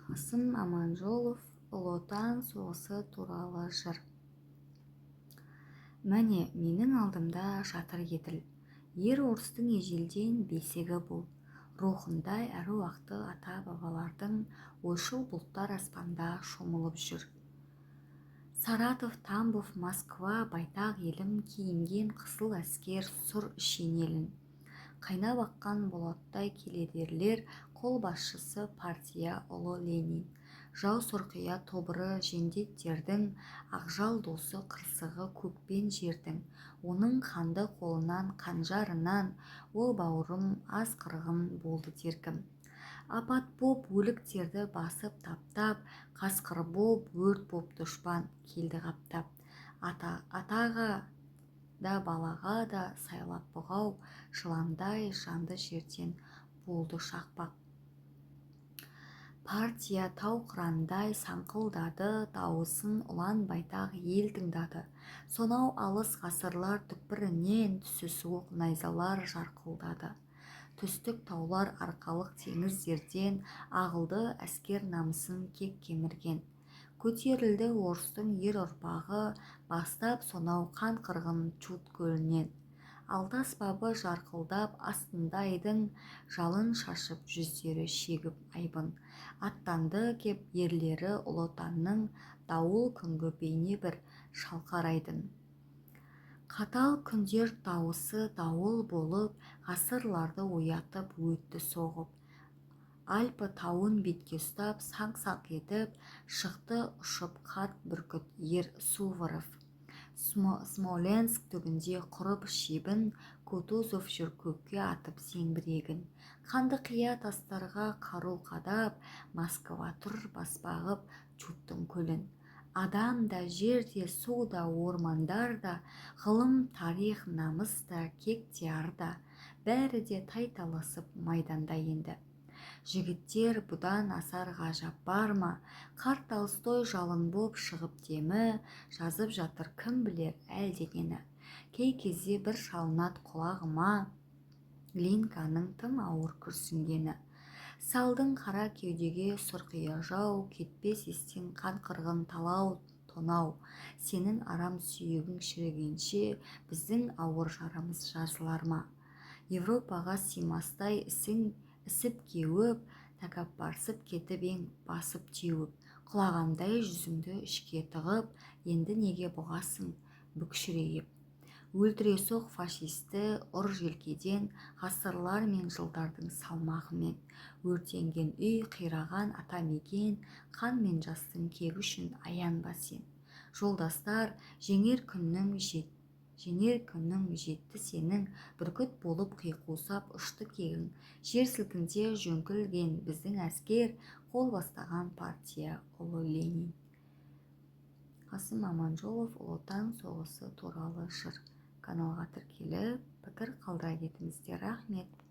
Қасым Аманжолов Ұлы Отан соғысы туралы жыр. Міне, менің алдымда жатыр еділ, ер орыстың ежелден бесігі бұл. Рухындай әруақты ата-бабалардың ойшыл бұлттар аспанда шомылып жүр. Саратов, Тамбов, Москва, байтақ елім киінген қызыл әскер сұр шинелін. Қайнап аққан болаттай келедерлер, қолбасшысы партия ұлы Ленин. Жау сұрқия тобыры жендеттердің, ақжал досы қырсығы көкпен жердің. Оның қанды қолынан, қанжарынан, о бауырым аз қырғын болды деркім. Апат боп өліктерді басып таптап, қасқыр боп, өрт боп дұшпан келді қаптап. Атаға да балаға да сайлап бұғау, жыландай жанды жерден болды шақпақ. Партия тау қырандай саңқылдады, дауысын ұлан байтақ ел тыңдады. Сонау алыс ғасырлар түкпірінен түсі суық найзалар жарқылдады. Түстік таулар арқалық теңіздерден ағылды әскер намысын кек кемірген. Көтерілді орыстың ер ұрпағы, бастап сонау қан қырғын Чуд көлінен. Алтас бабы жарқылдап астында айдың, жалын шашып жүздері шегіп айбын. Аттанды кеп ерлері Ұлы Отанның, дауыл күнгі бейне бір шалқар айдын. Қатал күндер дауысы дауыл болып, ғасырларды оятып өтті соғып. Альпы тауын бетке ұстап, саңқ-саңқ етіп, шықты ұшып қат бүркіт ер Суворов. Смоленск түбінде құрып шебін, Кутузов жүр көкке атып зеңбірегін. Қанды қия тастарға қару қадап, Москва тұр баспағып Чудтың көлін. Адам да, жер де, су да, ормандар да, ғылым, тарих, намыс та, кек те, арда, бәрі де тайталасып майданда енді. Жігіттер бұдан асар ғажап бар ма? Қарт Толстой жалын боп шығып демі, жазып жатыр кім білер әлденені. Кей кезде бір шалынат құлағыма, Ленканың тым ауыр күрсінгені. Салдың қара кеудеге сұрқия жау, кетпес естен қан қырғын талау тонау. Сенің арам сүйегің шірігенше, біздің ауыр жарамыз жазылар ма? Европаға симастай ісіп кеуіп, тәкаппарсып кетіп ең басып теуіп. Құлағандай жүзіңді ішке тығып, енді неге бұғасың бүкшірейіп? Өлтіре-соқ фашисті ұр желкеден, ғасырлар мен жылдардың салмағымен. Өртенген үй, қираған атамекен, қан мен жастың кегі үшін аянба сен. Жолдастар, жеңер күннің жетті сенің, бүркіт болып қиқусап ұшты кегің. Жер сілкінде жөңкілген біздің әскер, қол бастаған партия ұлы Ленин. Қасым Аманжолов Ұлы Отан соғысы туралы жыр. Каналға тіркеліп, пікір қалдыра кетіңіздер. Рахмет.